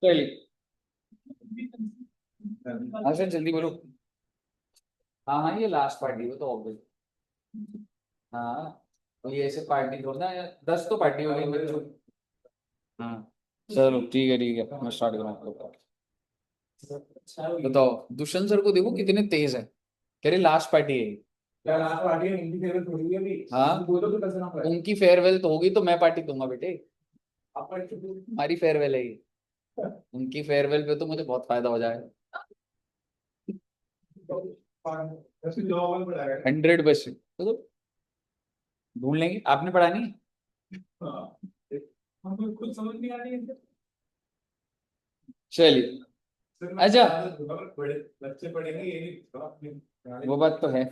चलिए, हाँ सर जल्दी बोलो। हाँ हाँ, ये लास्ट पार्टी हो तो ऑब्वियस। हाँ, तो ये ऐसे पार्टी थोड़ा ना, 10 तो पार्टी हो गई बच्चों की। हाँ, चलो ठीक है, मैं स्टार्ट करूँ आपको। बताओ, दुष्यंत सर को देखो कितने तेज है, कह रहे लास्ट पार्टी है ये। क्या लास्ट पार्टी है? इनकी फेवरेट थोड़ी है अभी। हाँ, बोलो तो कैसे ना पाए। उनकी फेयरवेल तो होगी तो मैं पार्टी दूंगा बेटे। आप पार्टी तो हमारी फेयरवेल है ये, उनकी फेयरवेल पे तो मुझे बहुत फायदा हो जाएगा। ऐसे जॉब में पड़ा है। 100% तो ढूंढ लेंगे, आपने पढ़ा नहीं? हाँ, हमको कुछ समझ नहीं आ रही है। चलिए। सर मैं अच्छा, बता दूंगा, बड़े बच्चे पढ़ेंगे ये नहीं तो अपने वो बात तो है,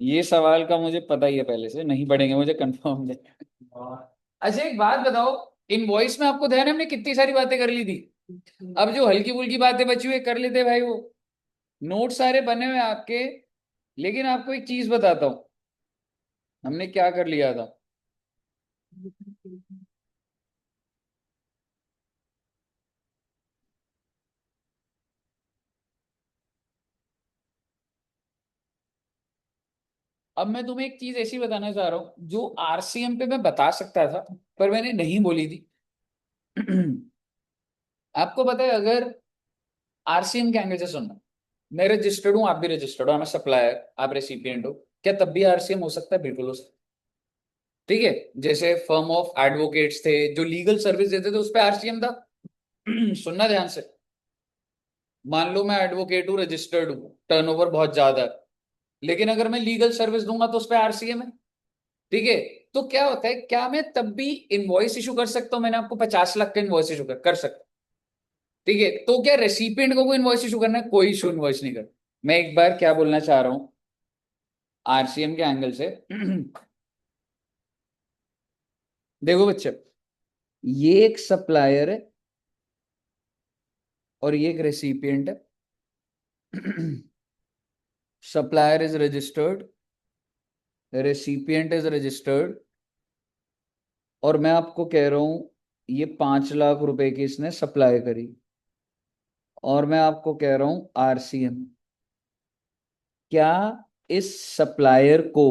ये सवाल का मुझे पता ही है पहले से, नहीं पढ़ेंगे मुझे कंफर्म है। अच्छा एक बात बताओ, इन वॉइस में आपको ध्यान है हमने कितनी सारी बातें कर ली थी? अब जो हल्की फुल्की बातें बची हुई है, कर लेते भाई वो। नोट सारे बने हुए हैं आपके। लेकिन आपको एक चीज बताता हूँ, हमने क्या कर लिया था। अब मैं तुम्हें एक चीज ऐसी बताना चाह रहा हूँ जो आरसीएम पे मैं बता सकता था, पर मैंने नहीं बोली थी। आपको पता है, अगर आरसीएम के एंगल से सुनना, मैं रजिस्टर्ड हूँ, आप भी रजिस्टर्ड हो, मैं सप्लायर, आप रेसिपिएंट हो, क्या तब भी आरसीएम हो सकता है? बिल्कुल हो सकता है। ठीक है, जैसे फर्म ऑफ एडवोकेट्स थे जो लीगल सर्विस देते थे, उस पर आरसीएम था। सुनना ध्यान से, मान लो मैं एडवोकेट हूँ, रजिस्टर्ड हूँ, टर्नओवर बहुत ज्यादा है, लेकिन अगर मैं लीगल सर्विस दूंगा तो उस पर आरसीएम है। ठीक है, तो क्या होता है, क्या मैं तब भी इनवॉइस इशू कर सकता हूँ? मैंने आपको 50 लाख का इनवॉइस इशू कर सकता। ठीक है, तो क्या रेसिपिएंट को कोई इनवॉइस इशू करना है? कोई इशू इनवॉइस नहीं कर। मैं एक बार क्या बोलना चाह रहा हूँ आरसीएम के एंगल से। देखो बच्चे, ये एक सप्लायर है और ये एक रेसिपिएंट है। Supplier is registered, recipient is registered, और मैं आपको कह रहा हूं ये 5 लाख रुपए की इसने सप्लाई करी, और मैं आपको कह रहा हूं आरसीएम। क्या इस सप्लायर को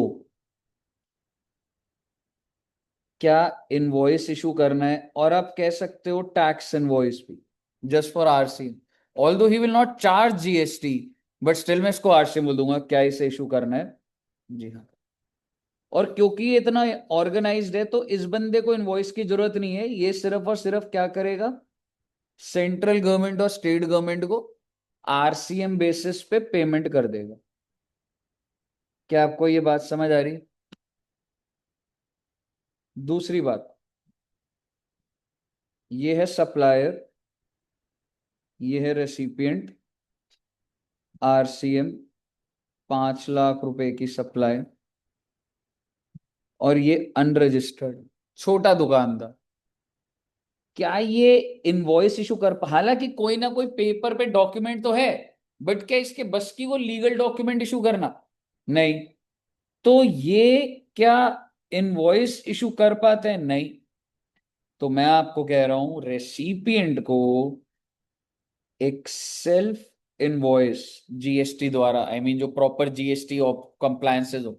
क्या इनवॉइस इशू करना है? और आप कह सकते हो टैक्स इनवॉइस भी, just for RCM. Although he will not charge GST, but still मैं इसको आरसीएम बोल दूंगा। क्या इसे इशू करना है? जी हाँ। और क्योंकि ये इतना ऑर्गेनाइज्ड है तो इस बंदे को इनवॉइस की जरूरत नहीं है, ये सिर्फ और सिर्फ क्या करेगा, सेंट्रल गवर्नमेंट और स्टेट गवर्नमेंट को आरसीएम बेसिस पे पेमेंट कर देगा। क्या आपको ये बात समझ आ रही? दूसरी बात, ये है सप्लायर, ये है रेसिपिएंट, आरसीएम, 5 लाख रुपए की सप्लाई, और ये अनरजिस्टर्ड छोटा दुकानदार। क्या ये इनवॉइस इशू कर हालांकि कोई ना कोई पेपर पे डॉक्यूमेंट तो है, बट क्या इसके बस की वो लीगल डॉक्यूमेंट इशू करना? नहीं। तो ये क्या इनवॉइस इशू कर पाते हैं? नहीं। तो मैं आपको कह रहा हूं रेसिपिएंट को एक सेल्फ इनवॉइस जीएसटी द्वारा, आई मीन जो प्रॉपर जीएसटी और कंप्लायंसेस हो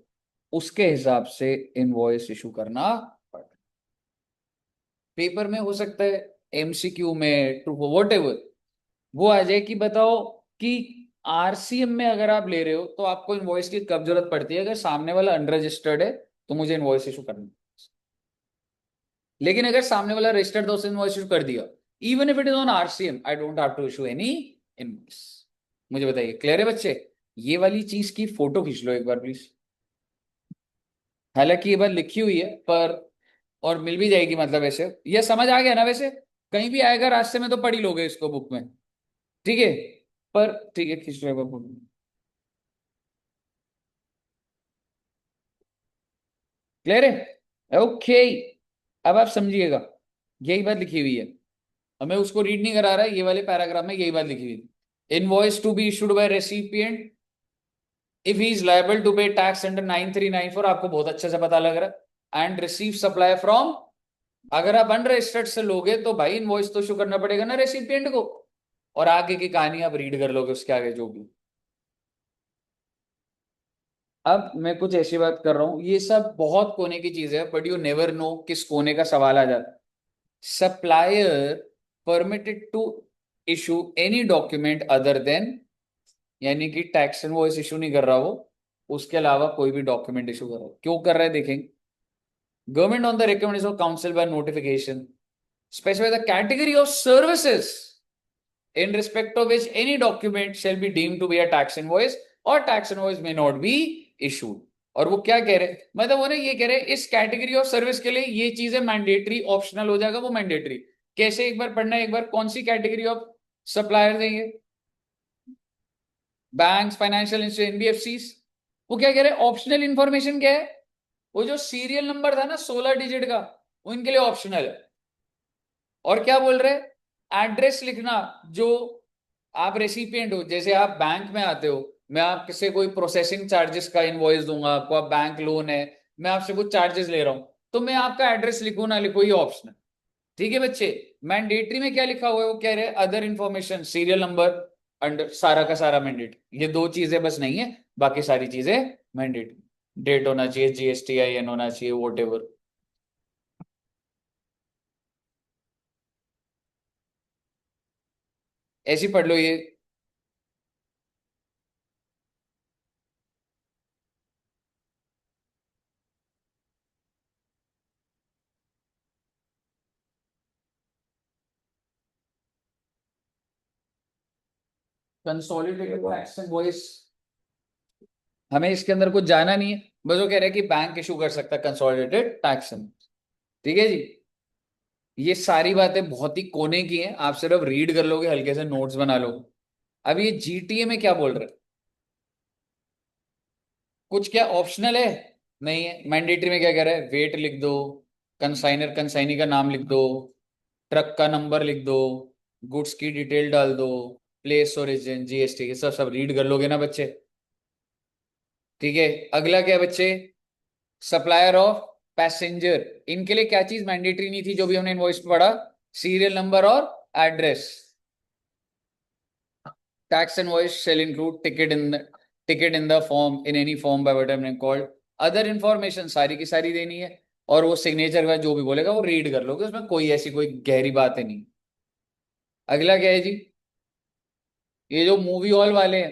उसके हिसाब से इनवॉइस इशू करना पड़ता है। पेपर में हो सकता है, एमसीक्यू में, ट्रू वॉट एवर, वो आ जाए कि बताओ कि आरसीएम में अगर आप ले रहे हो तो आपको इनवॉइस की कब जरूरत पड़ती है? अगर सामने वाला अनरजिस्टर्ड है तो मुझे इनवॉइस इशू करना है। लेकिन अगर सामने वाला रजिस्टर्ड तो उसने इनवॉइस इशू कर दिया, even if it is on RCM, I don't have to issue any invoice. मुझे बताइए, क्लियर है बच्चे? ये वाली चीज की फोटो खींच लो एक बार प्लीज। हालांकि ये बात लिखी हुई है पर, और मिल भी जाएगी, मतलब ऐसे ये समझ आ गया ना? वैसे कहीं भी आएगा रास्ते में तो पढ़ ही लोगे इसको बुक में। ठीक है, पर ठीक है, खींच लो एक बार फोटो। क्लियर है? ओके, अब आप समझिएगा, यही बात लिखी हुई है। अब मैं उसको रीड नहीं करा रहा, ये वाले पैराग्राफ में यही बात लिखी हुई है। Invoice to be issued by recipient if he is liable to pay tax under 9394, आपको बहुत अच्छे से पता लग रहा है, एंड रिसीव सप्लाई फ्रॉम अगर आप अनरजिस्टर्ड से लोगे तो भाई इनवॉइस तो इशू करना पड़ेगा ना रेसिपिएंट को, और आगे की कहानी आप रीड कर लोगे उसके आगे जो भी। अब मैं कुछ ऐसी बात कर रहा हूं, ये सब बहुत कोने की चीज है, बट यू नेवर नो किस कोने का सवाल आ जाता है। Supplier permitted to issue any document other than, यानी कि टैक्स इनवॉइस इशू नहीं कर रहा वो, उसके अलावा कोई भी डॉक्यूमेंट इशू कर रहा है। क्यों कर रहा है देखेंगे। Government on the recommendation of council by notification specify the category of services in respect of which any document shall be deemed to be a tax invoice or tax invoice may not be issued। और वो क्या कह रहे, मतलब वो ना ये कह रहे इस कैटेगरी ऑफ सर्विस के लिए ये चीज है मैंडेटरी, ऑप्शनल हो जाएगा वो मैंडेटरी। कैसे, एक बार पढ़ना है, एक बार कौन सी कैटेगरी ऑफ सप्लायर है ये, बैंक्स, फाइनेंशियल इंस्टीट्यूशन, एनबीएफसी। वो क्या कह रहे हैं, ऑप्शनल इंफॉर्मेशन क्या है, वो जो सीरियल नंबर था ना 16 डिजिट का, वो इनके लिए ऑप्शनल है। और क्या बोल रहे, एड्रेस लिखना, जो आप रेसिपिएंट हो, जैसे आप बैंक में आते हो, मैं आपसे कोई प्रोसेसिंग चार्जेस का इनवॉइस दूंगा आपको, आप बैंक लोन है, मैं आपसे कुछ चार्जेस ले रहा हूं, तो मैं आपका एड्रेस लिखूं ना लिखूं ये ऑप्शनल। ठीक है बच्चे। मैंडेटरी में क्या लिखा हुआ है, वो कह रहे हैं other information, serial number, under सारा का सारा मैंडेटरी। ये दो चीजें बस नहीं है, बाकी सारी चीजें मैंडेटरी। डेट होना चाहिए, जीएसटीआईएन होना चाहिए, वोट एवर। ऐसी पढ़ लो ये। कंसोलिडेटेड टैक्स इनवॉइस, हमें इसके अंदर कुछ जाना नहीं है, बस वो कह रहे हैं कि बैंक इशू कर सकता है कंसोलिडेटेड टैक्स इनवॉइस। ठीक है जी। ये सारी बातें बहुत ही कोने की हैं, आप सिर्फ रीड कर लोगे, हल्के से नोट्स बना लो। अब ये जीटीए में क्या बोल रहे हैं, कुछ क्या ऑप्शनल है, नहीं है। मैंडेटरी में क्या कह रहा है, वेट लिख दो, कंसाइनर कंसाइनी का नाम लिख दो, ट्रक का नंबर लिख दो, गुड्स की डिटेल डाल दो, प्लेस ओरिजिन, जीएसटी, ये सब सब रीड कर लोगे ना बच्चे। ठीक है। अगला क्या है बच्चे, सप्लायर ऑफ पैसेंजर, इनके लिए क्या चीज मैंडेटरी नहीं थी जो भी हमने इनवॉइस में पढ़ा, सीरियल नंबर और address. Tax invoice shall include ticket in the form in any form by what called other information, सारी की सारी देनी है। और वो सिग्नेचर का जो भी बोलेगा वो रीड कर लोगे, उसमें कोई ऐसी कोई गहरी बात है नहीं। अगला क्या है जी, ये जो मूवी हॉल वाले हैं,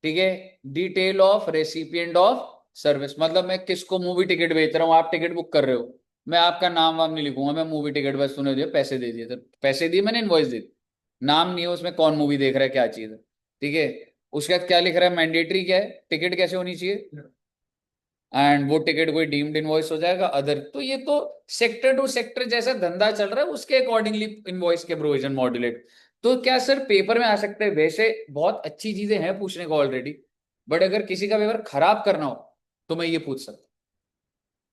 ठीक है, detail of recipient of service, मतलब मैं किसको मूवी टिकट बेच रहा हूँ, आप टिकट बुक कर रहे हो, मैं आपका नाम वाम नहीं लिखूंगा, मैं मूवी टिकट बस तूने दिए पैसे दे दिए, तो पैसे दिए मैंने, इनवॉइस दे दी, नाम नहीं है उसमें कौन मूवी देख रहा है क्या चीज है। ठीक है। उसके बाद क्या लिख रहा है, मैंडेटरी क्या है, टिकट कैसे होनी चाहिए, एंड वो टिकट कोई डीम्ड इनवॉइस हो जाएगा अदर, तो ये तो सेक्टर टू सेक्टर जैसा धंधा चल रहा है उसके अकॉर्डिंगली इनवॉइस के प्रोविजन मॉड्यूलेट। तो क्या सर पेपर में आ सकते हैं, वैसे बहुत अच्छी चीजें हैं पूछने को ऑलरेडी, बट अगर किसी का पेपर खराब करना हो तो मैं ये पूछ सकता,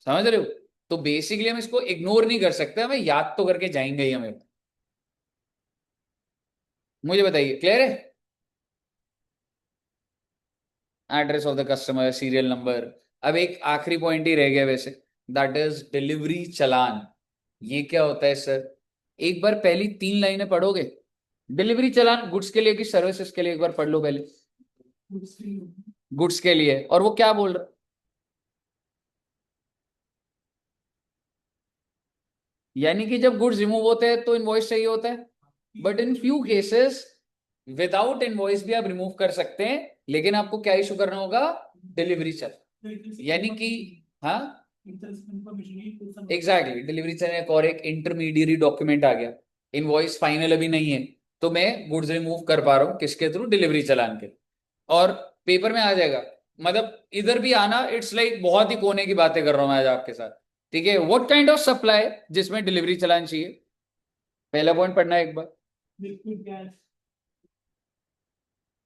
समझ रहे हो। तो बेसिकली हम इसको इग्नोर नहीं कर सकते, हमें याद तो करके जाएंगे ही हमें। मुझे बताइए, क्लियर है। Address of the customer, serial number. अब एक आखिरी पॉइंट ही रह गया वैसे, दैट इज डिलीवरी चलान। ये क्या होता है सर, एक बार पहली 3 लाइनें पढ़ोगे, डिलीवरी चलान गुड्स के लिए कि सर्विसेज के लिए, एक बार पढ़ लो पहले। गुड्स के लिए, और वो क्या बोल रहा, यानी कि जब गुड्स रिमूव होते हैं तो इनवॉइस चाहिए होता है, but in few cases without invoice भी आप रिमूव कर सकते हैं, लेकिन आपको क्या इशू करना होगा, डिलीवरी चलान, यानी कि, हाँ एग्जैक्टली, डिलीवरी चलान एक और एक इंटरमीडियरी डॉक्यूमेंट आ गया, इनवॉइस फाइनल अभी नहीं है, तो मैं गुड्स रिमूव कर पा रहा हूँ किसके थ्रू, डिलीवरी चलान के। और पेपर में आ जाएगा, मतलब इधर भी आना, इट्स लाइक बहुत ही कोने की बातें कर रहा हूं मैं आज आपके साथ। ठीक है, व्हाट काइंड ऑफ सप्लाई जिसमें डिलीवरी चलान चाहिए, पहला पॉइंट पढ़ना है एक बार,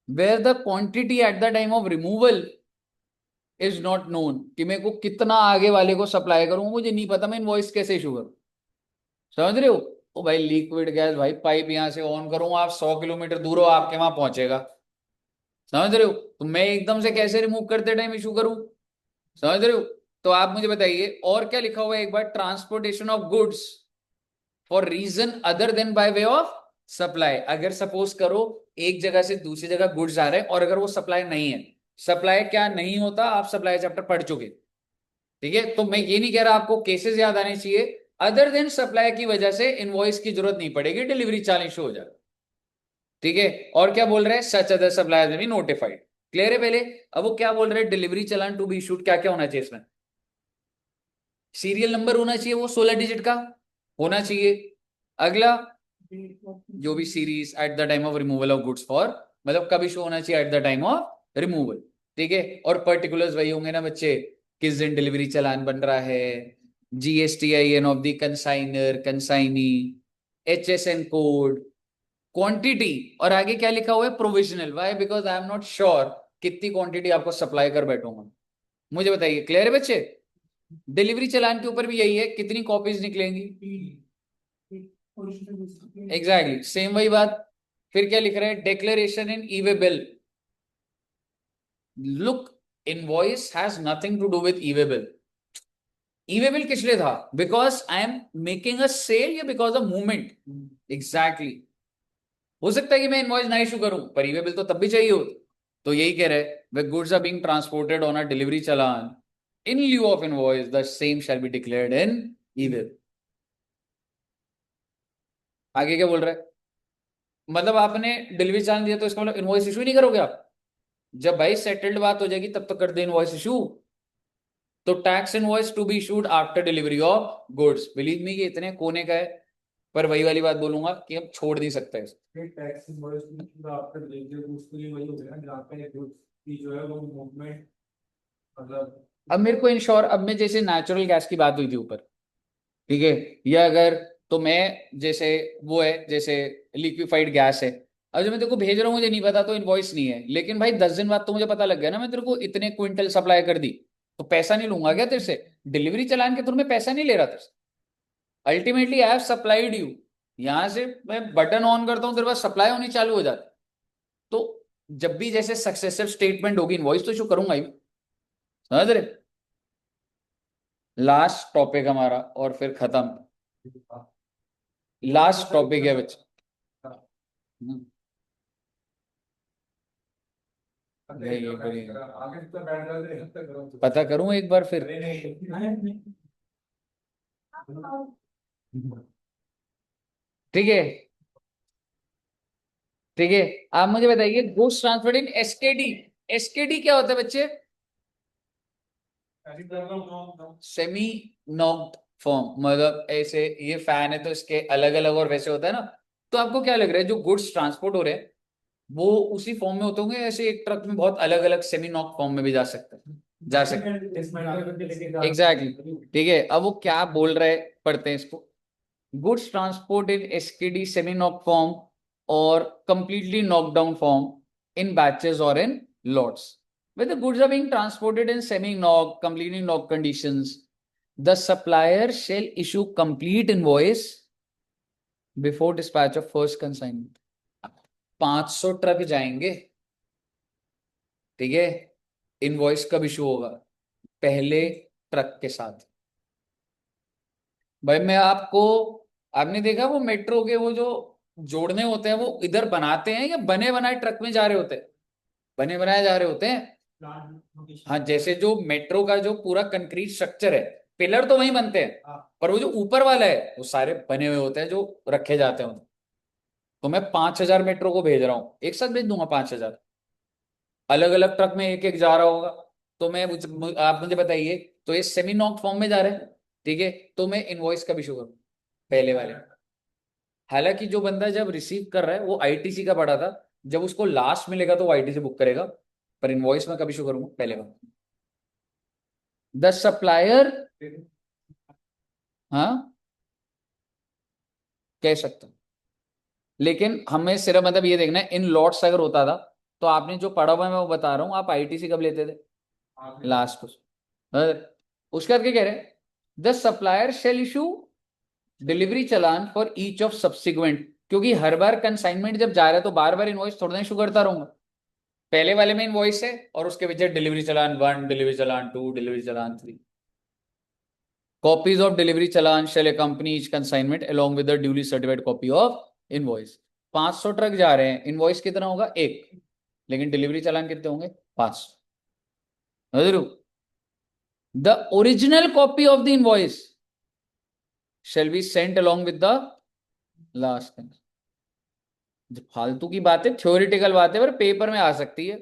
where the quantity at the time of removal is not known, कि मेरे को कितना आगे वाले को सप्लाई करूं मुझे नहीं पता, मैं इनवॉइस कैसे इशू करूं, समझ रहे हो। ओ भाई लिक्विड गैस, भाई पाइप यहां से ऑन करूं, आप 100 किलोमीटर दूर हो, आपके वहां पहुंचेगा, समझ रहे हो, तो मैं एकदम से कैसे रिमूव करते टाइम इशू करूं, समझ रहे हो। तो आप मुझे बताइए और क्या लिखा हुआ है एक बार, transportation of goods, for reason other than by way of supply. अगर सपोज करो एक जगह से दूसरी जगह गुड्स जा रहे हैं और अगर वो सप्लाई नहीं है, सप्लाई क्या नहीं होता, आप सप्लाई चैप्टर पढ़ चुके, ठीक है। तो मैं ये नहीं कह रहा आपको केसेस याद आने चाहिए, अदर देन सप्लाई की वजह से इनवॉइस की जरूरत नहीं पड़ेगी, डिलीवरी चालान इशू हो जाएगा, ठीक है। और क्या बोल रहे हैं, such other suppliers be notified. Clear है पहले। अब वो क्या बोल रहे हैं, delivery challan to be issued, क्या क्या होना चाहिए इसमें, सीरियल नंबर होना चाहिए, वो 16 डिजिट का होना चाहिए। अगला, जो भी series eight the time of removal of goods for, मतलब कब इशू होना चाहिए, eight the time of removal, ठीक है। और पर्टिकुलर्स वही होंगे ना बच्चे, किस दिन डिलीवरी चालान बन रहा है, GSTIN of the consignor consignee, HSN code, quantity, और आगे क्या लिखा हुआ है, provisional. Why, because I am not sure कितनी क्वांटिटी आपको सप्लाई कर बैठूंगा, मुझे बताइए। क्लियर है बच्चे। डिलीवरी चालान के ऊपर भी यही है, कितनी कॉपीज निकलेंगी, एग्जैक्टली सेम वही बात। फिर क्या लिख रहे हैं, declaration in e way bill. Look, invoice has nothing to do with e way bill. E way bill किस लिए था, because I am making a sale या बिकॉज ऑफ मूवमेंट, एग्जैक्टली। हो सकता है कि मैं इनवॉइस ना इशू करूं, पर ई वे बिल तो तब भी चाहिए हो। तो यही कह रहे, way goods are being transported on a delivery challan in lieu of invoice, the same shall be declared in e way. आगे क्या बोल रहे हैं, मतलब आपने डिलीवरी चार्ज दिया तो इसका मतलब इनवॉइस इशू ही नहीं करोगे आप। जब भाई सेटल्ड बात हो जाएगी तब तो कर दे इनवॉइस इशू। तो tax invoice to be issued after delivery of goods, believe me कि इतने कोने का है, पर वही वाली बात बोलूंगा कि हम छोड़ नहीं सकते इसे। टैक्स इनवॉइस पूरा आपका डिलीवरी गुड्स के लिए वही हो गया ना, जहाँ पे गुड्स की जो है वो मूवमेंट, मतलब अब मेरे को इंश्योर, अब मैं जैसे नेचुरल गैस की बात हुई थी ऊपर, ठीक है, या अगर, तो मैं जैसे, वो है जैसे लिक्विफाइड गैस है, अब जब मैं तेरे को भेज रहा हूँ मुझे नहीं पता तो इनवॉइस नहीं है, लेकिन भाई 10 दिन बाद तो मुझे पता लग गया ना, मैं तेरे को इतने क्विंटल सप्लाई कर दी, तो पैसा नहीं लूंगा क्या तेरे से, डिलीवरी चालान के थ्रू मैं पैसा नहीं ले रहा तेरे से। Ultimately I have supplied you, यहां से मैं बटन ऑन करता हूँ तेरे पास सप्लाई होनी चालू हो जाती। तो जब भी जैसे सक्सेसिव स्टेटमेंट होगी, इनवॉइस तो इशू करूंगा ही, समझ रहे। लास्ट टॉपिक हमारा और फिर खत्म, लास्ट टॉपिक है बच्चे। हम्म, ये बढ़िया। आगे तो बैठ जाते, पता करूं एक बार फिर। ठीक है, ठीक है। आप मुझे बताइए, गुड्स ट्रांसफर्ड इन एसकेडी, एसकेडी क्या होता है बच्चे, सेमी नॉक्ड फॉर्म, मतलब ऐसे ये फैन है तो इसके अलग अलग और वैसे होता है ना। तो आपको क्या लग रहा है, जो गुड्स ट्रांसपोर्ट हो रहे हैं वो उसी फॉर्म में होते होंगे, ऐसे एक ट्रक में बहुत अलग अलग सेमी नॉक फॉर्म में भी जा सकते हैं, जा सकते हैं, एग्जैक्टली, ठीक है। अब वो क्या बोल रहे, पढ़ते हैं इसको, goods transport in SKD semi-knock form or completely knocked down form in batches or in lots. When the goods are being transported in semi-knock, completely knocked conditions, the supplier shall issue complete invoice before dispatch of first consignment. 500 truck जाएंगे, ठीक है, invoice कब issue होगा, पहले truck के साथ। भाई मैं आपको, आपने देखा वो मेट्रो के वो जो जोड़ने होते हैं वो इधर बनाते हैं या बने बनाए ट्रक में जा रहे होते हैं, बने बनाए जा रहे होते हैं। हाँ, जैसे जो मेट्रो का जो पूरा कंक्रीट स्ट्रक्चर है, पिलर तो वहीं बनते हैं, पर वो जो ऊपर वाला है वो सारे बने हुए होते हैं जो रखे जाते हैं। तो मैं 5,000 मेट्रो को भेज रहा हूँ, एक साथ भेज दूंगा 5,000, अलग अलग ट्रक में एक एक जा रहा होगा। तो मैं आप मुझे बताइए, तो ये सेमी नॉक फॉर्म में जा रहे हैं, ठीक है। तो मैं इनवॉइस कब इशू करूँ, पहले वाले। हालांकि जो बंदा जब रिसीव कर रहा है वो आईटीसी का पड़ा था, जब उसको लास्ट मिलेगा तो वो आईटीसी बुक करेगा, पर इनवॉइस में कब इशू करूंगा, पहले बार। द सप्लायर, हाँ कह सकता हूं, लेकिन हमें सिर्फ मतलब ये देखना है, इन लॉट्स अगर होता था तो आपने जो पढ़ा हुआ है मैं वो बता रहा हूँ, आप आईटीसी कब लेते थे, लास्ट को। उसके बाद क्या कह रहे हैं, the supplier shall issue delivery challan for each of subsequent, क्योंकि हर बार कंसाइनमेंट जब जा रहा है तो बार बार इनवॉइस थोड़ा इशू करता रहूंगा। पहले वाले में इनवॉइस है, और उसके पीछे delivery challan 1, delivery challan 2, delivery challan 3। Copies of delivery challan shall accompany each consignment along with the duly certified copy of invoice। 500 truck जा रहे हैं, इनवॉइस कितना होगा? एक, लेकिन डिलीवरी चालान कितने होंगे? 500। The original copy of the invoice shall be sent along with the last. फालतू की बातें, थ्योरेटिकल बातें पर पेपर में आ सकती है।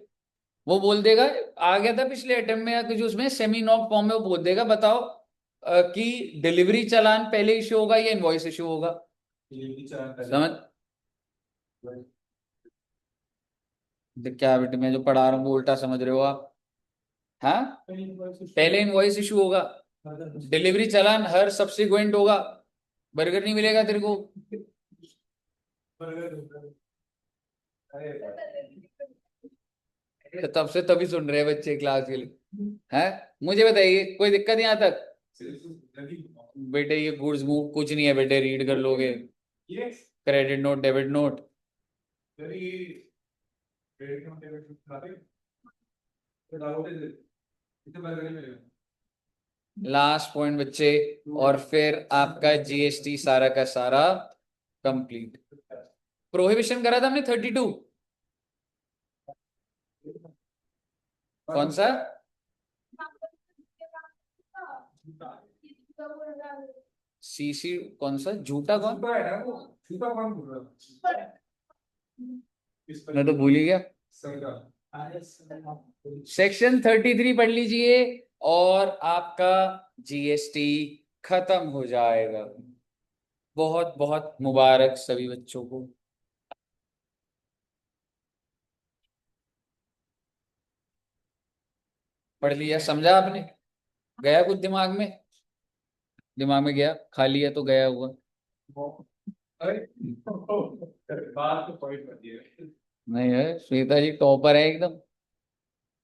वो बोल देगा, आ गया था पिछले अटेम्प्ट में या कुछ उसमें सेमी नॉक फॉर्म में, वो बोल देगा बताओ कि डिलीवरी चालान पहले इश्यू होगा या इनवॉइस इश्यू होगा। समझ? क्या बेटे, मैं जो पढ़ा रहा हूँ वो उल्टा समझ रहे हो आप? हाँ, पहले इनवॉइस इश्यू होगा, डिलीवरी चालान हर सब्सिक्वेंट होगा। बर्गर नहीं मिलेगा तेरे को। तब से तभी सुन रहे हैं बच्चे क्लास के लिए। है, मुझे बताइए कोई दिक्कत यहाँ तक? बेटे ये गुड्स मूव कुछ नहीं है बेटे, रीड कर लोगे। Credit note, debit note. Last point बच्चे, और फिर आपका जीएसटी सारा का सारा कंप्लीट। प्रोहिबिशन करा था हमने 32, कौन सा? सीसी कौन सा? झूठा कौन? मैं तो भूल ही गया। सेक्शन 33 पढ़ लीजिए और आपका जीएसटी खत्म हो जाएगा। बहुत बहुत मुबारक सभी बच्चों को। पढ़ लिया, समझा आपने? गया कुछ दिमाग में? दिमाग में गया, खाली है तो गया हुआ। नहीं है, श्वेता जी टॉपर है एकदम।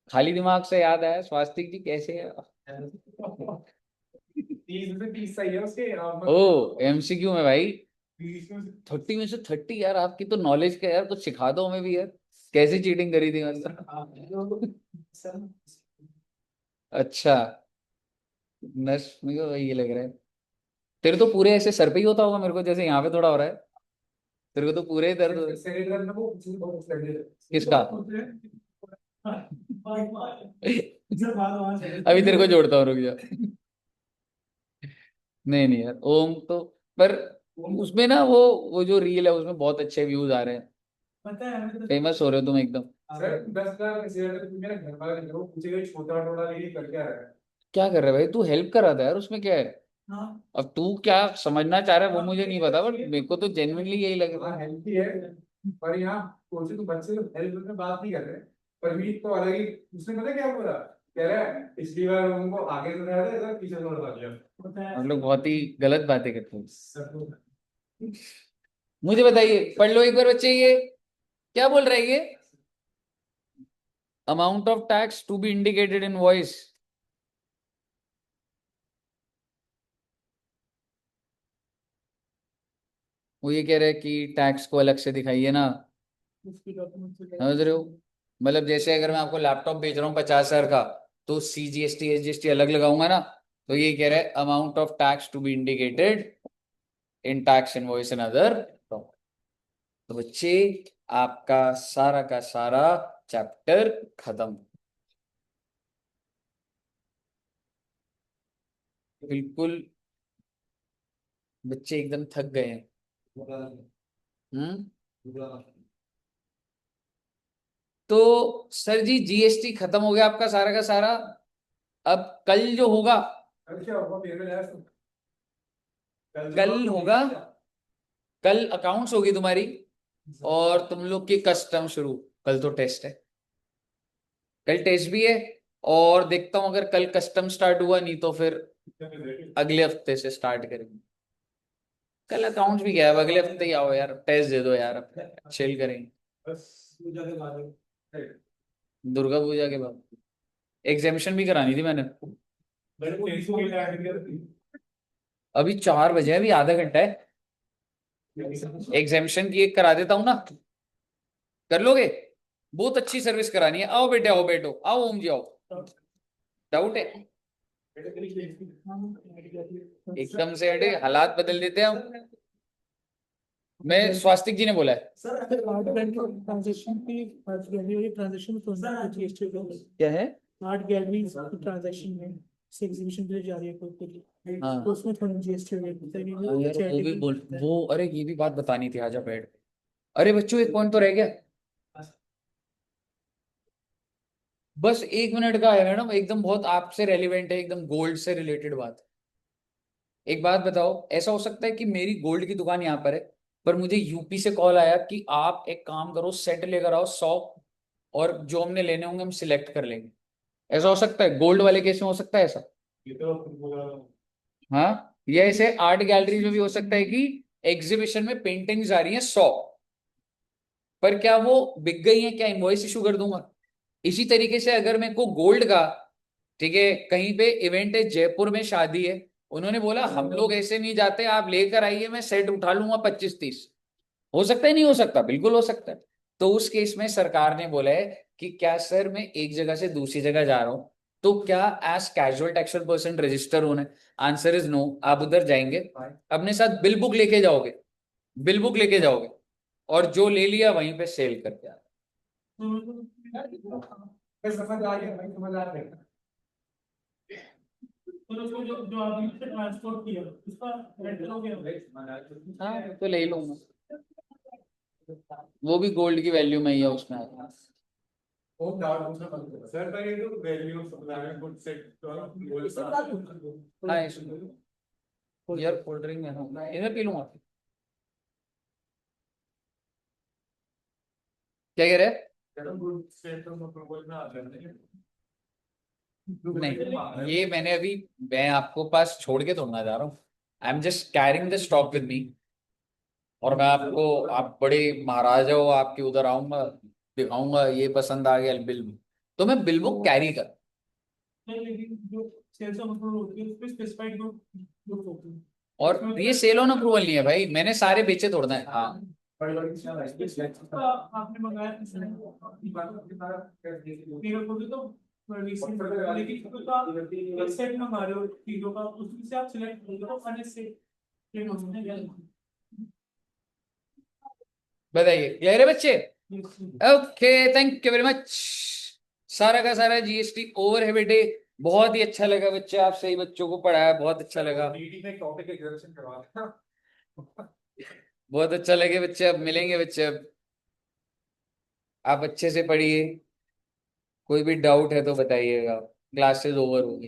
खाली दिमाग से याद आया, स्वास्तिक जी कैसे है? 30 सही है उसके। ओ एमसीक्यू में भाई 30 में से 30 यार, आपकी तो नॉलेज का यार, कुछ सिखा दो हमें भी यार, कैसी चीटिंग करी थी मतलब। अच्छा, नस मेरे को ये लग रहा है तेरे तो पूरे ऐसे सर पे ही होता होगा मेरे को, जैसे यहाँ पे थोड़ा हो रहा है। तेरे को तो पूरे ही दर्द हो। किसका? अभी तेरे को जोड़ता हूँ, रुक जा। नहीं नहीं यार, ओम तो, पर उसमें ना वो जो रील है उसमें बहुत अच्छे व्यूज आ रहे हैं। पता है हमें तो फेमस हो रहे हो तुम एकदम। सर 10 लाख शेयर तो मेरे घर वाले लोग पूछेगा छोटा थोड़ा ये कर क्या रहा है। क्या कर रहा है भाई तू? हेल्प करा था यार, उसमें क्या है? हाँ अब तू क्या समझना चाह रहा है वो मुझे नहीं पता, बट मेरे को तो जेन्युइनली यही लग रहा हाँ है। हेल्प ही है। पर यहाँ सोचे तो बच्चे तो हेल्प में बात नहीं कर रहे। परमीत तो अलग ही, उसने पता क्या बोला, कह रहा है पिछली बार उनको आगे सुनाया था इधर पीछे सुना दिया। हम लोग बहुत ही गलत बातें करते हैं। सर तो मुझे बताइए, पढ़ लो एक बार बच्चे, ये क्या बोल रहा है ये? Amount of tax to be indicated invoice. वो ये कह रहे हैं कि टैक्स को अलग से दिखाइए ना। समझ रहे हो? मतलब जैसे अगर मैं आपको लैपटॉप बेच रहा हूँ 50,000 का, तो सीजीएसटी एसजीएसटी अलग लगाऊंगा ना। तो ये कह रहा है amount of tax to be indicated in tax invoice and other. तो बच्चे आपका सारा का सारा चैप्टर खत्म। बिल्कुल बच्चे एकदम थक गए हैं। हम्म। तो सर जी जीएसटी खत्म हो गया आपका सारा का सारा। अब कल जो होगा, क्या होगा पेमेंट है कल होगा, कल अकाउंट्स होगी तुम्हारी, और तुम लोग की कस्टम शुरू। कल तो टेस्ट है, कल टेस्ट भी है। और देखता हूं अगर कल कस्टम स्टार्ट हुआ, नहीं तो फिर अगले हफ्ते से स्टार्ट करेंगे। कल अकाउंट्स भी गया है, अब अगले हफ्ते ही आओ यार, टेस्ट दे दो यार, अब चिल करेंगे। बस पूजा के बाद दुर्गा पूजा के बाद एग्जामिशन भी करानी थी मैंने। मेरे को फेसबुक पे ऐड किया अभी 4 बजे है, अभी आधा घंटा है। एग्जामिशन की एक करा देता हूँ ना, कर लोगे? बहुत अच्छी सर्विस करानी है। आओ बेटे, आओ बैठो, आओ ओम जी आओ। डाउट है? एकदम से हटे हालात बदल देते हैं हम। मैं स्वास्तिक जी ने बोला है। सर अगर आर्ट गैलरी ट्रांजेक्शन की आर्ट गैलरी ट्रांजेक्शन तो जीएसटी क्या है? आर्ट गैलरी ट्रांजेक्शन में से एग्जीबिशन के लिए जा रही है कोई हाँ तो उसमें थोड़ा जीएसटी हाँ यार वो भी बोल वो, अरे ये भी बात बतानी थी, आजा बैठ। अरे बच्चों एक पॉइंट तो रह गया, बस 1 मिनट का है मैडम, एकदम बहुत आपसे रेलिवेंट है, एकदम गोल्ड से रिलेटेड बात। एक बात बताओ, ऐसा हो सकता है कि मेरी गोल्ड की दुकान यहाँ पर है, पर मुझे यूपी से कॉल आया कि आप एक काम करो, सेट लेकर आओ 100, और जो हमने लेने होंगे हम सिलेक्ट कर लेंगे। ऐसा हो सकता है गोल्ड वाले केस में, हो सकता है ऐसा? ये तो हाँ, ये ऐसे आर्ट गैलरी में भी हो सकता है कि एग्जीबिशन में पेंटिंग्स आ रही हैं 100, पर क्या वो बिक गई हैं, क्या इनवॉइस इशू कर दूंगा? इसी तरीके से अगर मेरे को गोल्ड का, ठीक है, कहीं पे इवेंट है, जयपुर में शादी है, उन्होंने बोला हम लोग ऐसे नहीं जाते, आप लेकर आइए, मैं सेट उठा लूंगा 25-30, हो सकता है? नहीं हो सकता? बिल्कुल हो सकता है। तो उस केस में सरकार ने बोला है कि क्या सर मैं एक जगह से दूसरी जगह जा रहा हूं, तो क्या as casual taxable person register होना है? Answer is no. आप उधर जाएंगे, अपने साथ बिल बुक लेके जाओगे, बिल बुक लेके जाओगे, और जो ले लिया वहीं पे सेल करके आ। समझ आ गया भाई, समझ आ गया। तो उसको जो आपने ट्रांसपोर्ट किया उसका रेंटल हो गया। हाँ तो ले ही लूंगा, वो भी गोल्ड की वैल्यू में ही है उसमें। बहुत डाउट पूछना बंद करो सर, पर ये तो value of supply good set तो बोल हाँ यार कोल्ड ड्रिंक में हूँ, इधर पी लूंगा। क्या कह रहे हैं? गुड सेट तो प्रपोज में आ जाते हैं। नहीं ये मैंने अभी, मैं आपको पास छोड़ के थोड़ा ना जा रहा हूँ, I am just carrying the stock with me, और मैं आपको, आप बड़े महाराजा हो, आपके उधर आऊंगा, दिखाऊंगा ये पसंद आ गया बिल, तो मैं बिल बुक कैरी कर। लेकिन जो सेल्स ऑफ अप्रूवल होती है उस पे स्पेसिफाइड ग्रुप होती है। और ये सेल ऑन अप्रूवल नहीं है भाई, मैंने सारे बेचे तोड़ना है। हाँ आपने मंगाया मेरे को भी तो recent लेकिन तो आप एक सेट मंगा रहे हो चीजों का उसमें से आप सिलेक्ट करोगे तो फर्नेस से प्रिंट हो सकते हैं। बताइए, क्लियर है बच्चे? Okay, thank you very much. सारा का सारा जीएसटी ओवर है बेटे। बहुत ही अच्छा लगा बच्चे, आप सही बच्चों को पढ़ाया, बहुत अच्छा लगा, नीटी में टॉपिक एग्जामिनेशन करवा देना। बहुत अच्छा लगे बच्चे। अब मिलेंगे बच्चे, अब आप अच्छे से पढ़िए, कोई भी डाउट है तो बताइएगा, क्लासेस ओवर होगी।